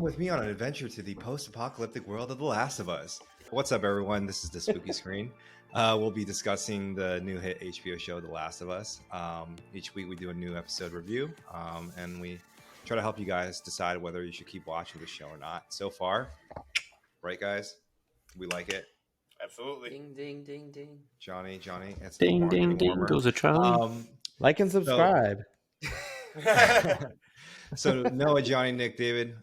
With me on an adventure to the post-apocalyptic world of The Last of Us. What's up, everyone? This is the Spooky Screen. We'll be discussing the new hit HBO show, The Last of Us. Each week we do a new episode review, and we try to help you guys decide whether you should keep watching the show or not. So far, right, guys? We like it. Absolutely. Ding, ding, ding, ding. Johnny, it's Ding, getting ding, ding warmer. goes a Charlie. Like and subscribe. So Noah, Johnny, Nick, David,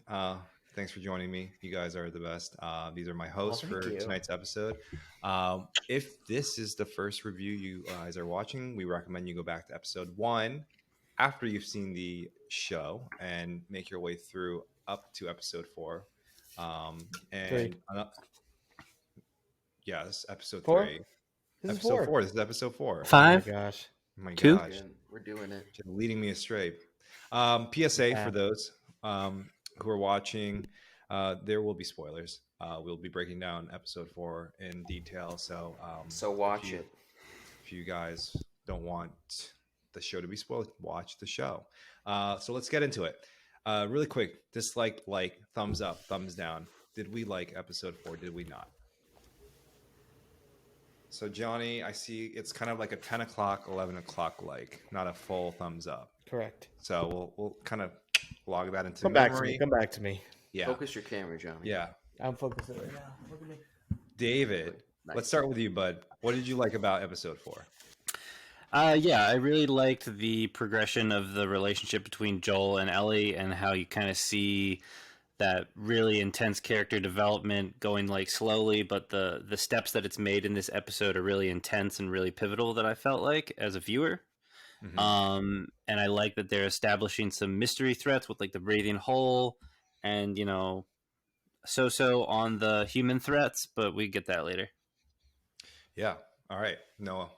thanks for joining me. You guys are the best. These are my hosts for tonight's episode. If this is the first review you guys are watching, we recommend you go back to episode 1 after you've seen the show and make your way through up to episode 4. Yes, episode 4? 3. This episode is 4. This is episode 4. 5. Oh my gosh. Oh my 2. gosh. We're doing it. Just leading me astray. PSA for those who are watching, there will be spoilers. We'll be breaking down episode 4 in detail. So watch it. If you guys don't want the show to be spoiled, watch the show. So let's get into it. Really quick, dislike, like, thumbs up, thumbs down. Did we like episode 4? Did we not? So Johnny, I see it's kind of like a 10 o'clock, 11 o'clock like, not a full thumbs up. Correct. So we'll kind of log that into Come memory. back to me. Yeah. Focus your camera, Johnny. Yeah. I'm focusing right now. Look at me. David, Nice. Let's start with you, bud. What did you like about episode 4? Yeah, I really liked the progression of the relationship between Joel and Ellie and how you kind of see that really intense character development going like slowly, but the steps that it's made in this episode are really intense and really pivotal that I felt like as a viewer. Mm-hmm. And I like that they're establishing some mystery threats with like the breathing hole and, so on the human threats, but we get that later. Yeah. All right. Noah,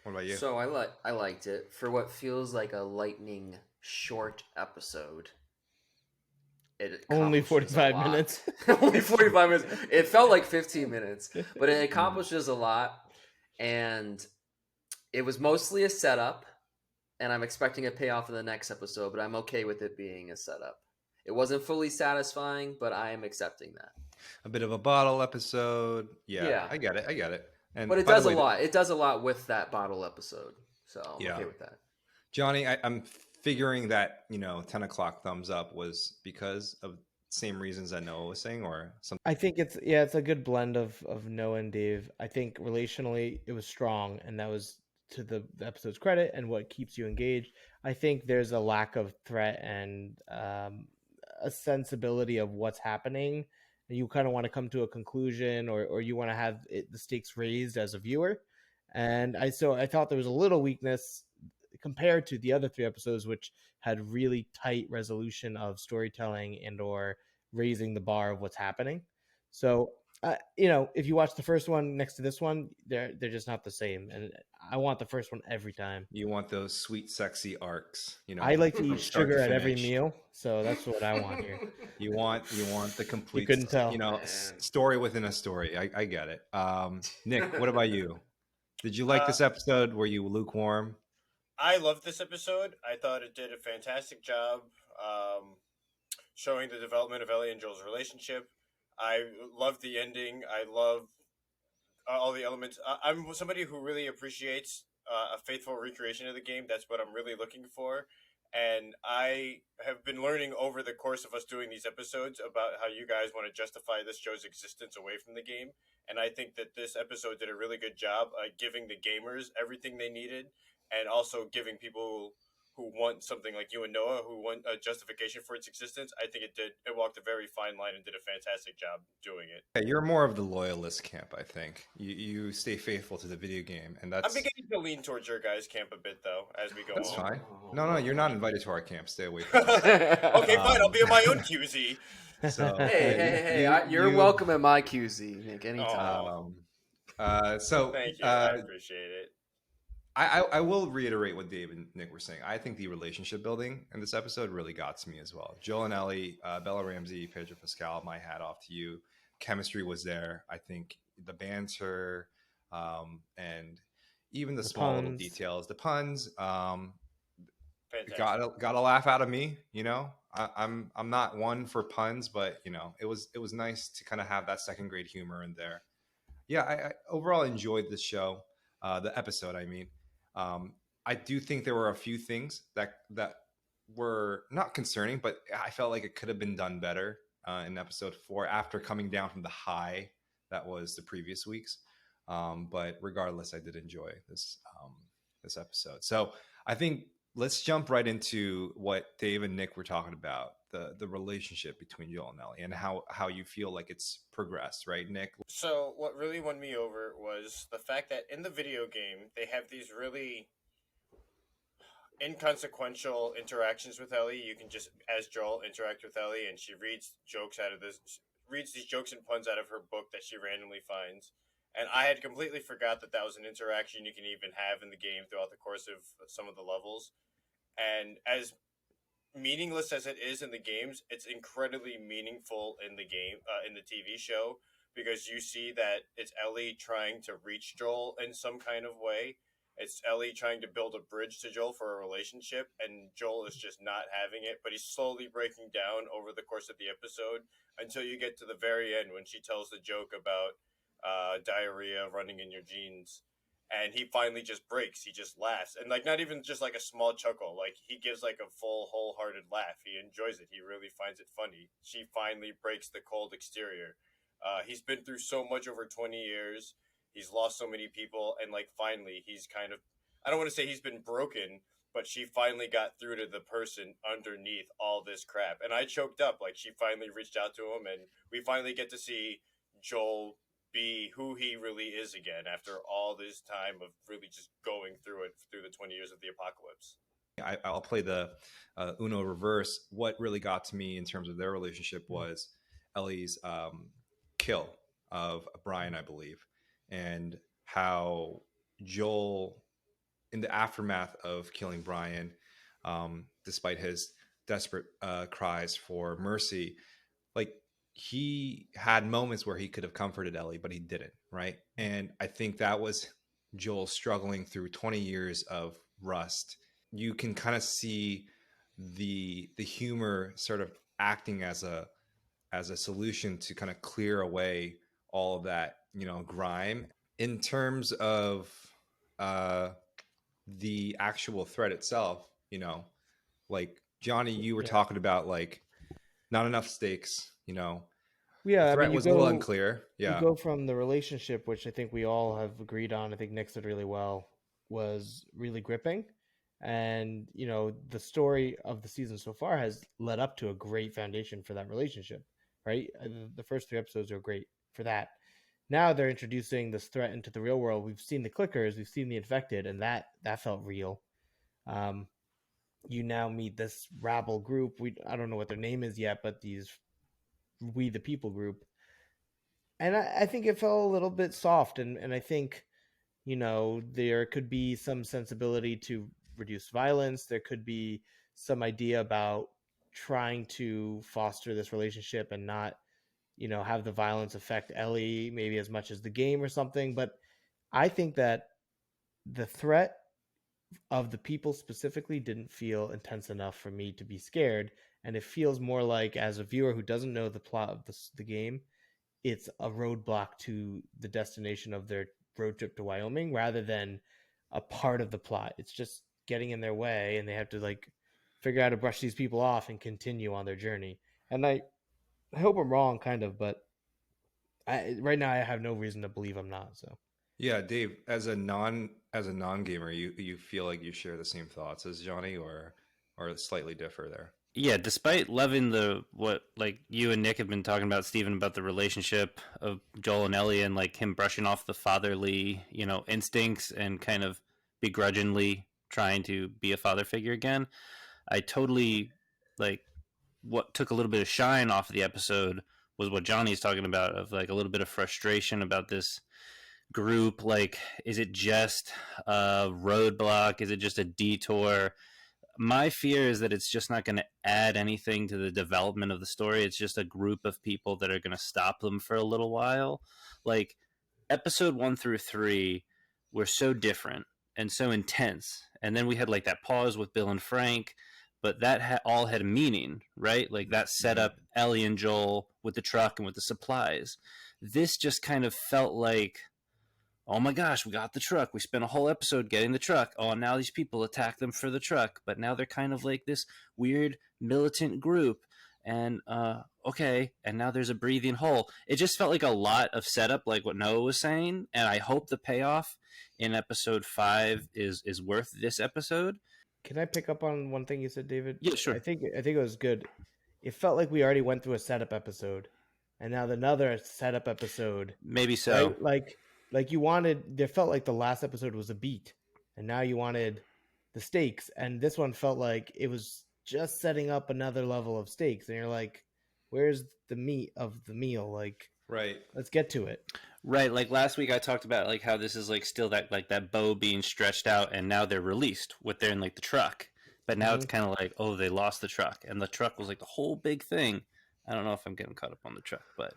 what about you? So I liked it for what feels like a lightning short episode. It Only accomplishes 45 a lot. minutes. Only 45 minutes. It felt like 15 minutes, but it accomplishes a lot. And it was mostly a setup, and I'm expecting a payoff in the next episode, but I'm okay with it being a setup. It wasn't fully satisfying, but I am accepting that. A bit of a bottle episode. Yeah. I get it. And but it does a lot. It does a lot with that bottle episode. So I'm okay with that. Johnny, I'm figuring that 10 o'clock thumbs up was because of same reasons that Noah was saying, or something. I think it's a good blend of Noah and Dave. I think relationally it was strong, and that was to the episode's credit and what keeps you engaged. I think there's a lack of threat and a sensibility of what's happening. You kind of want to come to a conclusion, or you want to have the stakes raised as a viewer. And I thought there was a little weakness compared to the other 3 episodes, which had really tight resolution of storytelling and or raising the bar of what's happening. So, if you watch the first one next to this one, they're just not the same. And I want the first one every time. You want those sweet, sexy arcs. I like to eat sugar at every finish. meal, so that's what I want here. You want the complete. You couldn't tell. Story within a story. I get it. Nick, what about you? Did you like this episode? Were you lukewarm? I loved this episode. I thought it did a fantastic job showing the development of Ellie and Joel's relationship. I loved the ending. I love all the elements. I'm somebody who really appreciates a faithful recreation of the game. That's what I'm really looking for. And I have been learning over the course of us doing these episodes about how you guys want to justify this show's existence away from the game. And I think that this episode did a really good job giving the gamers everything they needed, and also giving people who want something like you and Noah, who want a justification for its existence. I think it walked a very fine line and did a fantastic job doing it. Yeah, you're more of the loyalist camp, I think. You stay faithful to the video game, and that's... I'm beginning to lean towards your guys' camp a bit, though, as we go That's on. fine. No, you're not invited to our camp. Stay away from us. Okay, fine. I'll be on my own QZ. So, Hey, you're welcome at my QZ, Nick, anytime. So thank you. I appreciate it. I will reiterate what Dave and Nick were saying. I think the relationship building in this episode really got to me as well. Joel and Ellie, Bella Ramsey, Pedro, Pascal, my hat off to you. Chemistry was there. I think the banter and even the small little details, the puns, got a laugh out of me. I'm not one for puns, but it was nice to kind of have that second grade humor in there. Yeah, I overall enjoyed this show, the episode. I mean, I do think there were a few things that were not concerning, but I felt like it could have been done better in episode 4 after coming down from the high that was the previous weeks. But regardless, I did enjoy this episode. So I think let's jump right into what Dave and Nick were talking about, the relationship between Joel and Ellie, and how you feel like it's progressed, right, Nick? So what really won me over was the fact that in the video game they have these really inconsequential interactions with Ellie. You can just, as Joel, interact with Ellie, and she reads these jokes and puns out of her book that she randomly finds. And I had completely forgot that that was an interaction you can even have in the game throughout the course of some of the levels. And as meaningless as it is in the games, it's incredibly meaningful in the game, in the TV show, because you see that it's Ellie trying to reach Joel in some kind of way. It's Ellie trying to build a bridge to Joel for a relationship, and Joel is just not having it, but he's slowly breaking down over the course of the episode until you get to the very end when she tells the joke about diarrhea running in your jeans. And he finally just breaks. He just laughs. And, like, not even just, like, a small chuckle. Like, he gives, like, a full, wholehearted laugh. He enjoys it. He really finds it funny. She finally breaks the cold exterior. He's been through so much over 20 years. He's lost so many people. And, like, finally, he's kind of... I don't want to say he's been broken, but she finally got through to the person underneath all this crap. And I choked up. Like, she finally reached out to him. And we finally get to see Joel be who he really is again after all this time of really just going through it through the 20 years of the apocalypse. I'll play the Uno reverse. What really got to me in terms of their relationship was Ellie's kill of Brian, I believe, and how Joel, in the aftermath of killing Brian, despite his desperate cries for mercy, like, he had moments where he could have comforted Ellie, but he didn't, right? And I think that was Joel struggling through 20 years of rust. You can kind of see the humor sort of acting as a solution to kind of clear away all of that, grime. In terms of the actual thread itself, like Johnny, you were talking about, like, not enough stakes, the Yeah, I threat mean, was a little unclear. you Yeah. go from the relationship, which I think we all have agreed on. I think Nick did really well, was really gripping, and the story of the season so far has led up to a great foundation for that relationship, right? The first 3 episodes are great for that. Now they're introducing this threat into the real world. We've seen the clickers, we've seen the infected, and that felt real. You now meet this rabble group. I don't know what their name is yet, but these We the People group. And I think it felt a little bit soft, and I think, there could be some sensibility to reduce violence. There could be some idea about trying to foster this relationship and not, have the violence affect Ellie maybe as much as the game or something. But I think that the threat of the people specifically didn't feel intense enough for me to be scared. And it feels more like, as a viewer who doesn't know the plot of the game, it's a roadblock to the destination of their road trip to Wyoming rather than a part of the plot. It's just getting in their way, and they have to, like, figure out how to brush these people off and continue on their journey. And I hope I'm wrong, kind of, but right now I have no reason to believe I'm not. So Yeah, Dave, as a non gamer, you feel like you share the same thoughts as Johnny, or slightly differ there? Yeah, despite loving what like you and Nick have been talking about, Stephen, about the relationship of Joel and Ellie, and like him brushing off the fatherly, instincts and kind of begrudgingly trying to be a father figure again, I totally like what took a little bit of shine off of the episode was what Johnny's talking about, of like a little bit of frustration about this group. Like, is it just a roadblock? Is it just a detour? My fear is that it's just not going to add anything to the development of the story. It's just a group of people that are going to stop them for a little while. Like, episode 1 through 3 were so different and so intense. And then we had like that pause with Bill and Frank. but that all had a meaning, right? Like that set up Ellie and Joel with the truck and with the supplies. This just kind of felt like, oh my gosh, we got the truck. We spent a whole episode getting the truck. Oh, now these people attack them for the truck, but now they're kind of like this weird militant group. And okay, and now there's a breathing hole. It just felt like a lot of setup, like what Noah was saying, and I hope the payoff in episode 5 is worth this episode. Can I pick up on one thing you said, David? Yeah, sure. I think it was good. It felt like we already went through a setup episode, and now another setup episode. Maybe so. Right? Like you wanted. There felt like the last episode was a beat, and now you wanted the stakes, and this one felt like it was just setting up another level of stakes, and you're like, where's the meat of the meal? Like, right, let's get to it. Right, like last week I talked about like how this is like still that like that bow being stretched out, and now they're released with they're in like the truck, but now it's kind of like, oh, they lost the truck, and the truck was like the whole big thing. I don't know if I'm getting caught up on the truck, but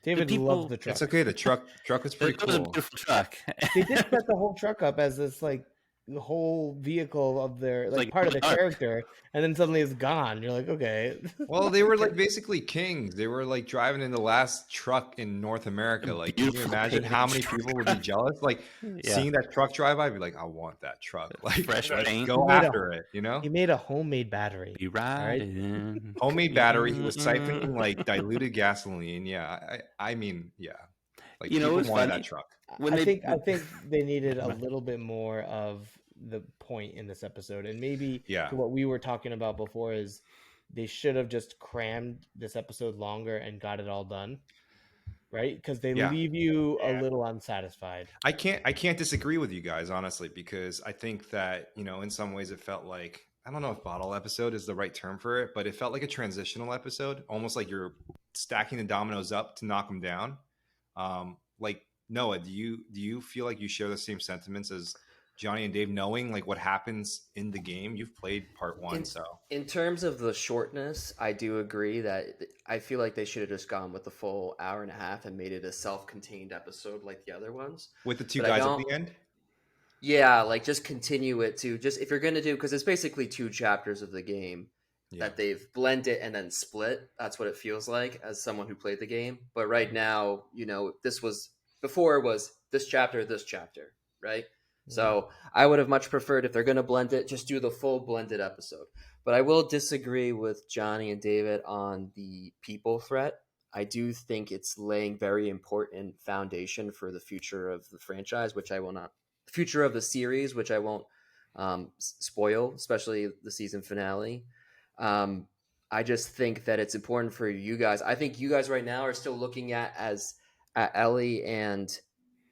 David loves the truck. It's okay. The truck was pretty cool. It was a beautiful truck. They did set the whole truck up as this like the whole vehicle of their like part of the dark. character, and then suddenly it's gone. You're like, okay. Well, they were like basically kings. They were like driving in the last truck in North America. Like, can you imagine how many people would be jealous? Like seeing that truck drive by, I'd be like, I want that truck. Like, fresh paint. Go after it. You know, He made a homemade battery. Be riding. homemade battery. He was siphoning like diluted gasoline. Yeah, I mean, yeah. Like, You know, people it was wanted funny. that truck. I think they needed a little bit more of the point in this episode, and maybe Yeah. to what we were talking about before is they should have just crammed this episode longer and got it all done, right? Because they leave you a little unsatisfied. I can't disagree with you guys, honestly, because I think that, you know, in some ways it felt like, I don't know if bottle episode is the right term for it, but it felt like a transitional episode, almost like you're stacking the dominoes up to knock them down. Like, Noah, do you feel like you share the same sentiments as Johnny and Dave, knowing like what happens in the game? You've played part 1, so in terms of the shortness, I do agree that I feel like they should have just gone with the full hour and a half and made it a self-contained episode like the other ones. with the two But guys at the end. Yeah, like just continue it to just if you're going to do, because it's basically 2 chapters of the game that they've blended and then split. That's what it feels like as someone who played the game. But right now, you know, before it was this chapter, right? So I would have much preferred, if they're going to blend it, just do the full blended episode. But I will disagree with Johnny and David on the people threat. I do think it's laying very important foundation for the future of the franchise, future of the series, which I won't spoil, especially the season finale. I just think that it's important for you guys. I think you guys right now are still looking at Ellie and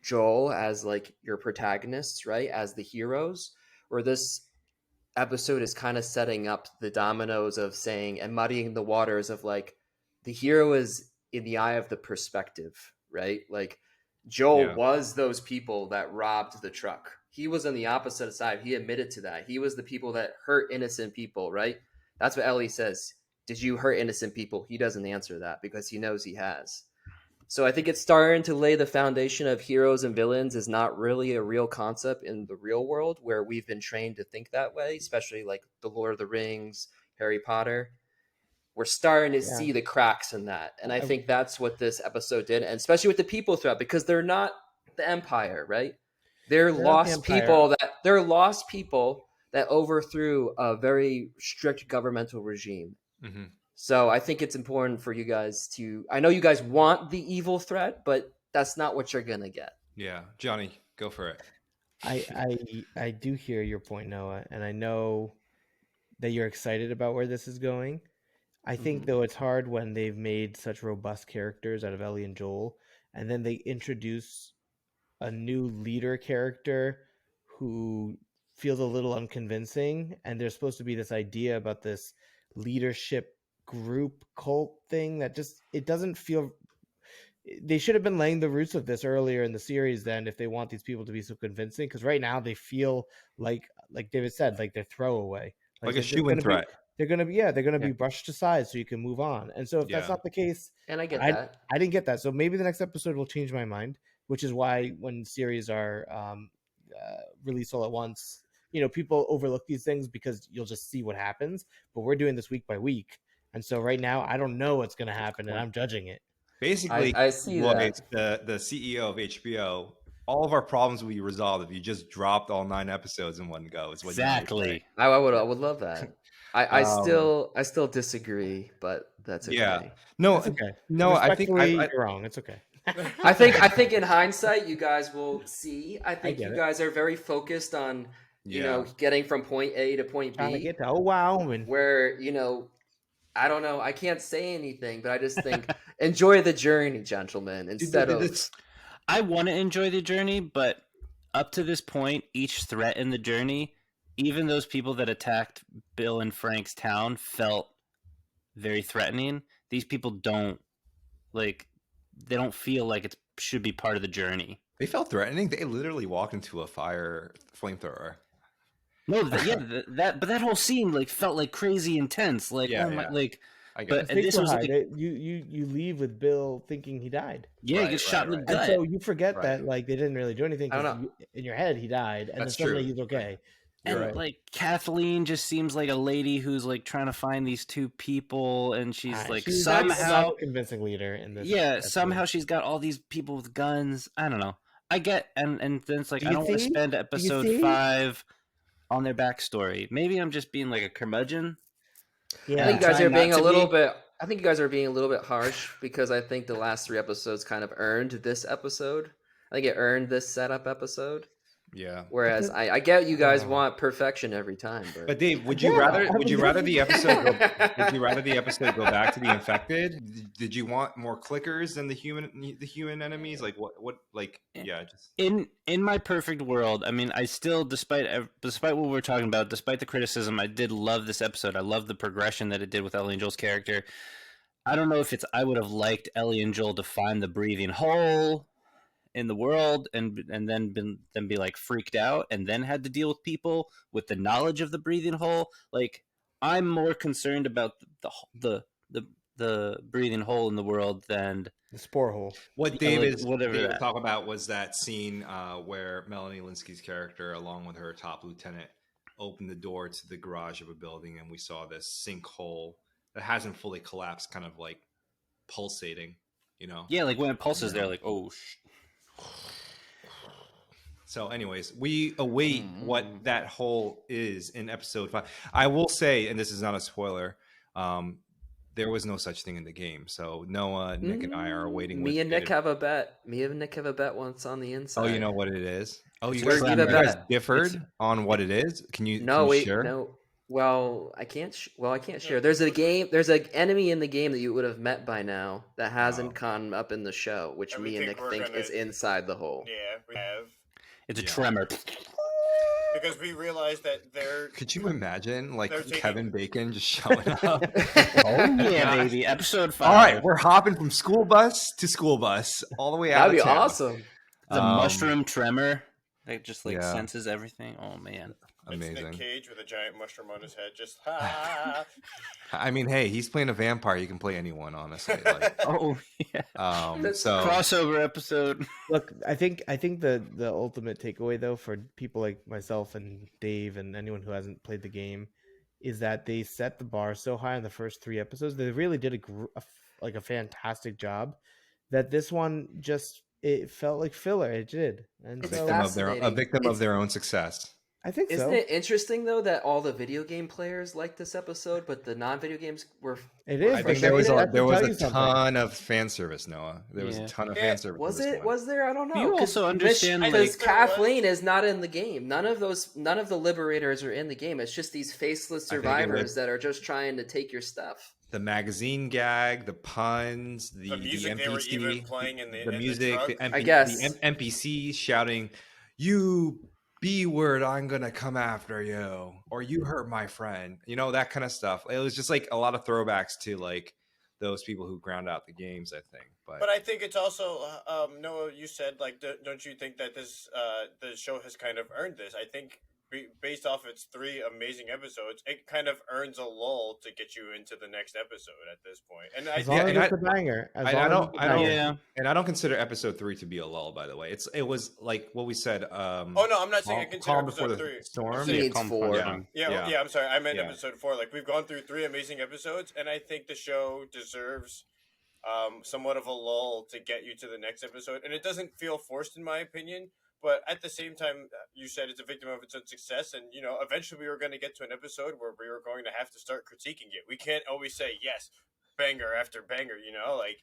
Joel as like your protagonists, right? As the heroes, where this episode is kind of setting up the dominoes of saying and muddying the waters of like the hero is in the eye of the perspective, right? Like Joel was those people that robbed the truck. He was on the opposite side. He admitted to that. He was the people that hurt innocent people, right? That's what Ellie says. Did you hurt innocent people? He doesn't answer that because he knows he has. So I think it's starting to lay the foundation of heroes and villains is not really a real concept in the real world where we've been trained to think that way, especially like the Lord of the Rings, Harry Potter. We're starting to see the cracks in that. And I think that's what this episode did, and especially with the people threat, because they're not the Empire, right? They're lost people that overthrew a very strict governmental regime. Mm-hmm. So I think it's important for you guys I know you guys want the evil threat, but that's not what you're going to get. Yeah. Johnny, go for it. I do hear your point, Noah, and I know that you're excited about where this is going. I think, though, it's hard when they've made such robust characters out of Ellie and Joel, and then they introduce a new leader character who feels a little unconvincing, and there's supposed to be this idea about this leadership group cult thing that just, it doesn't feel. They should have been laying the roots of this earlier in the series then, if they want these people to be so convincing, because right now they feel like David said, like they're throwaway, like a shoo-in threat. They're gonna be brushed aside so you can move on. And so if that's not the case, and I get that, I didn't get that. So maybe the next episode will change my mind, which is why when series are released all at once, people overlook these things because you'll just see what happens. But we're doing this week by week, and so right now I don't know what's going to happen, and I'm judging it. Basically, I see that. the CEO of HBO, all of our problems will be resolved if you just dropped all 9 episodes in one go. Is what you might say. Exactly. I would love that. I still disagree, but that's okay. Yeah. No, It's okay. no, I think Respectfully, I you're wrong. It's okay. I think in hindsight, you guys will see. I think get you it. guys are very focused on, Yeah. getting from point A to point Trying to B. get to Wyoming. Where, I don't know. I can't say anything, but I just think enjoy the journey, gentlemen, instead of. I want to enjoy the journey, but up to this point, each threat in the journey, even those people that attacked Bill and Frank's town, felt very threatening. These people don't they don't feel like it should be part of the journey. They felt threatening. They literally walked into a fire flamethrower. No, but that whole scene felt like crazy intense. I get but it. and this was you leave with Bill thinking he died. he gets shot in the And gut. so you forget Right. that they didn't really do anything. I don't 'Cause in your head he died, and That's then suddenly true. he's okay. And Right. Kathleen just seems like a lady who's trying to find these 2 people, and she's She's somehow a convincing leader in this. somehow she's got all these people with guns. I don't know. I get and then it's Do I you don't want to see? spend Do you episode see? 5 on their backstory. Maybe I'm just being like a curmudgeon. Yeah. I think you guys trying are not being a to little be. bit. I think you guys are being a little bit harsh because I think the last 3 episodes kind of earned this episode. I think it earned this setup episode. Yeah. Whereas I get you guys want perfection every time, But Dave, would you Yeah, rather I would you would rather the episode go, but would you rather the episode go back to the infected? Did you want more clickers than the human enemies? Just In my perfect world, I mean, I still, despite what we're talking about, despite the criticism, I did love this episode. I love the progression that it did with Ellie and Joel's character. I don't know if I would have liked Ellie and Joel to find the breathing hole in the world and then be freaked out and then had to deal with people with the knowledge of the breathing hole. I'm more concerned about the breathing hole in the world than The spore hole. what David whatever talk about was that scene where Melanie Linsky's character, along with her top lieutenant, opened the door to the garage of a building, and we saw this sinkhole that hasn't fully collapsed, kind of pulsating. Yeah, when it pulses, they're like, oh. So, anyways, we await what that hole is in episode 5. I will say, and this is not a spoiler, there was no such thing in the game. So Noah, Nick, and I are awaiting. Me and Nick have a bet. Me and Nick have a bet once on the inside. Oh, you know what it is? Oh, you It's guys, worth a bet. differed on what it is? Can you share? No. Well, I can't. I can't share. There's a game. There's an enemy in the game that you would have met by now that hasn't come up in the show, which And me and Nick think is inside the hole. Yeah, we have. It's a tremor. Because we realized that they're. Could you imagine They're taking- Kevin Bacon just showing up? Oh yeah, baby. Episode 5. All right, we're hopping from school bus to school bus all the way out. That'd be of town. awesome. The mushroom tremor. It just Yeah. senses everything. Oh man. It's Amazing. Nick Cage with a giant mushroom on his head. Just ha. I mean, hey, he's playing a vampire. You can play anyone, honestly. Oh yeah. So Crossover episode. Look, I think the ultimate takeaway though for people like myself and Dave and anyone who hasn't played the game is that they set the bar so high in the first 3 episodes. They really did a fantastic job. That this one it felt like filler. It did, and It's so fascinating. a victim of their own success. I think Isn't so. it interesting though that all the video game players liked this episode, but the non-video games were? It is. I but think there was they have to there was tell you a something. ton of fan service, Noah. There was Yeah. a ton of Yeah. fan service. Was in this it? one. Was there? I don't know. You also understand, because like- Kathleen is not in the game. None of the liberators are in the game. It's just these faceless I think it survivors was- that are just trying to take your stuff. The magazine gag, the puns, the music they were NPC, even playing in the music, truck. the I guess. the NPCs shouting, "You B word, I'm gonna come after you," or "You hurt my friend," that kind of stuff. It was just a lot of throwbacks to those people who ground out the games, I think. But I think it's also Noah. You said don't you think that this the show has kind of earned this? I think based off its 3 amazing episodes, it kind of earns a lull to get you into the next episode at this point. And As I long think as it's a banger. I don't, Yeah. and I don't consider episode 3 to be a lull. By the way, it was like what we said. Oh no, I'm not saying I consider Calm Before episode the 3. I'm Storm. saying- Needs 4. Yeah, I'm sorry. I meant Yeah. episode 4. Like we've gone through 3 amazing episodes, and I think the show deserves somewhat of a lull to get you to the next episode, and it doesn't feel forced in my opinion. But at the same time, you said it's a victim of its own success, and eventually we were going to get to an episode where we were going to have to start critiquing it. We can't always say yes, banger after banger. Like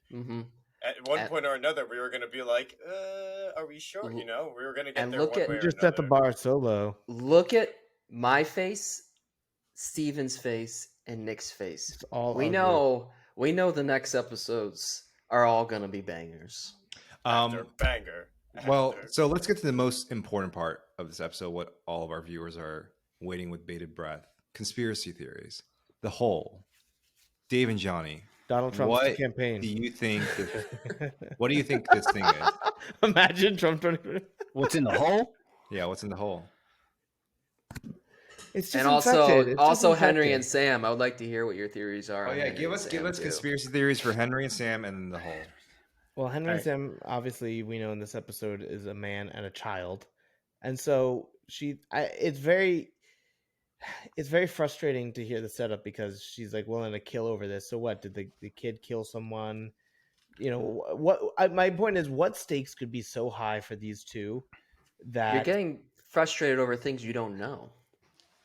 at one point or another, we were going to be like, "Are we sure?" We were going to get and there. look one at- way You or just set the another. bar so low. Look at my face, Steven's face, and Nick's face. It's all We ugly. know the next episodes are all gonna be bangers. After banger. Well, after- so let's get to the most important part of this episode. What all of our viewers are waiting with bated breath: conspiracy theories. The whole. Dave and Johnny. Donald Trump's What campaign. do you think? What do you think this thing is? Imagine Trump 20. What's in the hole? Yeah, what's in the hole? It's just And also, infected. It's just Henry infected. and Sam. I would like to hear what your theories are. Oh on yeah, Henry give and us Sam, too. conspiracy theories for Henry and Sam and the whole. Well, Henry Alright. Sam, obviously, we know in this episode is a man and a child, and so it's very frustrating to hear the setup because she's like willing to kill over this. So what? Did the kid kill someone? My point is, what stakes could be so high for these two that You're getting frustrated over things you don't know.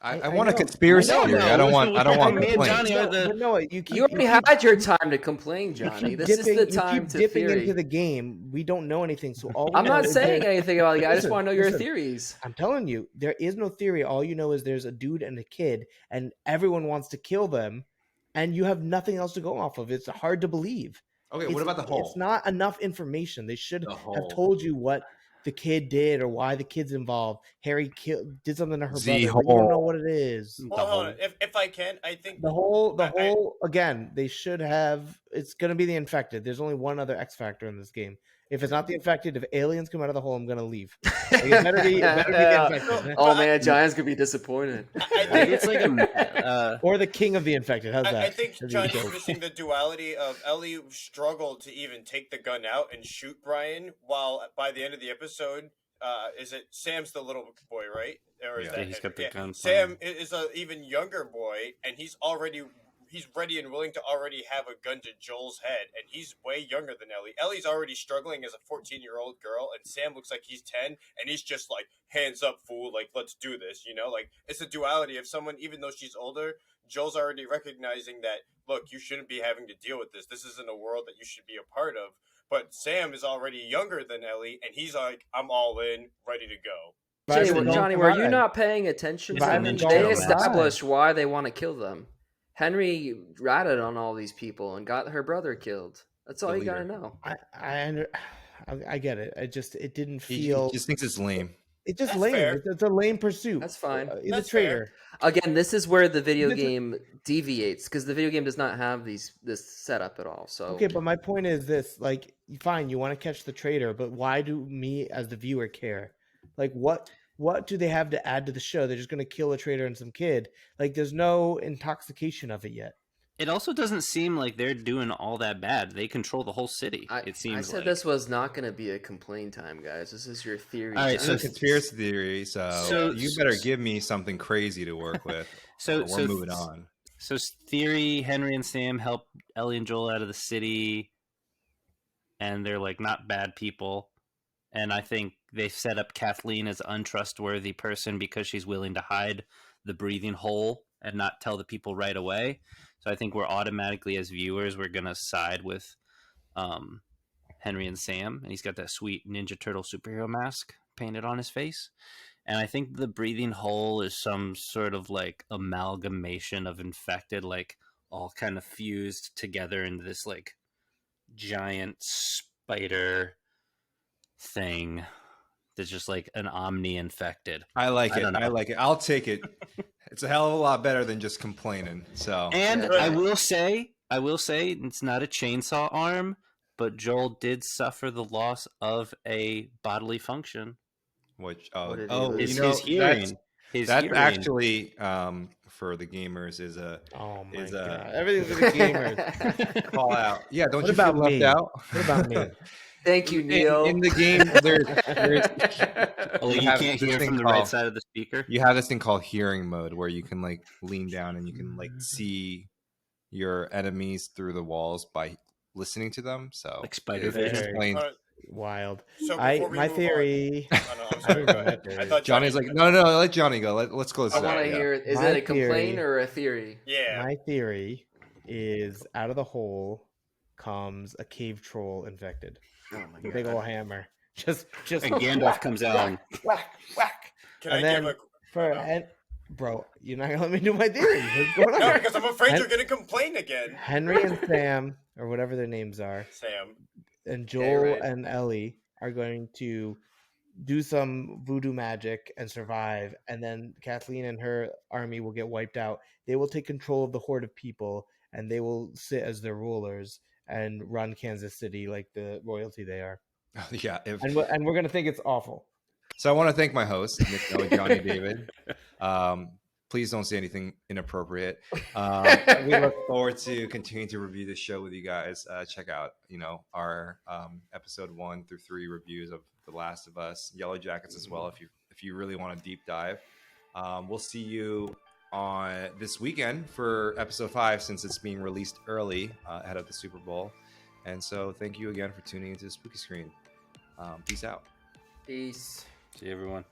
I I want a know. conspiracy I know, theory. no, I don't want. listen, I don't want me and complaints. Johnny are the- But no, you keep You already had your time to complain, Johnny. This is the time to dipping theory. into the game. We don't know anything, so all we I'm know not is saying anything about it. I just Listen, want to know your listen. theories. I'm telling you, there is no theory. All you know is there's a dude and a kid, and everyone wants to kill them, and you have nothing else to go off of. It's hard to believe. Okay, It's- what about the whole? It's not enough information. They should The have whole. told you what the kid did or why the kid's involved. Harry did something to her The brother, but you don't know whole. what it is. Well, hold on. If I can, I think The whole I- again, they should have. It's going to be the infected. There's only one other X factor in this game. If it's not the infected, if aliens come out of the hole, I'm going to leave. Like, it better be the infected. Oh man, Giants could be disappointed. I I think think it's like a. Or the king of the infected. How's that? I think That'd be Johnny's dope. missing the duality of Ellie struggled to even take the gun out and shoot Brian, while by the end of the episode, is it Sam's the little boy, right? Or is Yeah. that Yeah, he's got the gun Sam is a even younger boy, and he's ready and willing to already have a gun to Joel's head, and he's way younger than Ellie. Ellie's already struggling as a 14-year-old girl, and Sam looks like he's 10, and he's just like, hands up, fool, like, let's do this, Like, it's a duality of someone, even though she's older, Joel's already recognizing that, look, you shouldn't be having to deal with this. This isn't a world that you should be a part of. But Sam is already younger than Ellie, and he's like, I'm all in, ready to go. Johnny, were you not paying attention? It's a They Ninja Turtle established why they want to kill them. Henry ratted on all these people and got her brother killed. That's all The you gotta leader. know. I get it. It didn't He feel. just thinks it's lame. It's just That's lame. fair. It's a lame pursuit. That's fine. He's That's a traitor. Again, this is where the video This is- game deviates because the video game does not have this setup at all. So Okay, but my point is this: like, fine, you want to catch the traitor, but why do me as the viewer care? Like, what do they have to add to the show? They're just going to kill a traitor and some kid. Like, there's no intoxication of it yet. It also doesn't seem like they're doing all that bad. They control the whole city. It seems I said like. this was not going to be a complaint time, guys. This is your theory. All right, It's time. a conspiracy theory, so you better give me something crazy to work with. or we're moving on. So theory: Henry and Sam help Ellie and Joel out of the city, and they're like not bad people. And I think they set up Kathleen as an untrustworthy person because she's willing to hide the breathing hole and not tell the people right away. So I think we're automatically, as viewers, we're gonna side with Henry and Sam, and he's got that sweet Ninja Turtle superhero mask painted on his face. And I think the breathing hole is some sort of like amalgamation of infected, like all kind of fused together into this like giant spider thing that's just like an omni infected. I like I it. don't know. I like it. I'll take it. It's a hell of a lot better than just complaining. So And Yeah. I will say it's not a chainsaw arm, but Joel did suffer the loss of a bodily function. which What did he oh lose? you know His hearing. His That's hearing. actually for the gamers is a Oh my is god! Everything's for the gamers. call out. Yeah, don't What you about feel left me? out? What about me? Thank you, Neo. In the game, there's Oh, you have can't this hear thing from the called- right side of the speaker. you have this thing called hearing mode where you can like lean down and you can like see your enemies through the walls by listening to them. So Like spider it vision. explains- Alright, Wild. so before we My move theory. on, oh, no, I'm I sorry. don't Go know ahead. my theory. I thought Johnny's Johnny- like, no, let Johnny go. Let's close I this out. want to Yeah. hear it. Is My it a complaint theory- or a theory? Yeah. My theory is out of the hole comes a cave troll infected. Oh my A big god. old hammer. Just And Gandalf comes out. and- whack, whack. Can And I then give a for no. and bro, you're not gonna let me do my theory. What's going on? no? Because I'm afraid Hen- you're gonna complain again. Henry and Sam, or whatever their names are, Sam. and Joel right. and Ellie are going to do some voodoo magic and survive, and then Kathleen and her army will get wiped out. They will take control of the horde of people, and they will sit as their rulers and run Kansas City like the royalty they are. Yeah. And we're gonna think it's awful. So I want to thank my host, Nick Noah, Johnny David. Please don't say anything inappropriate. We look forward to continuing to review this show with you guys. Check out, our episode 1 through 3 reviews of The Last of Us, Yellow Jackets as well. If you really want a deep dive, we'll see you on this weekend for episode 5 since it's being released early ahead of the Super Bowl. And so thank you again for tuning into the Spooky Screen. Peace out. Peace. See everyone.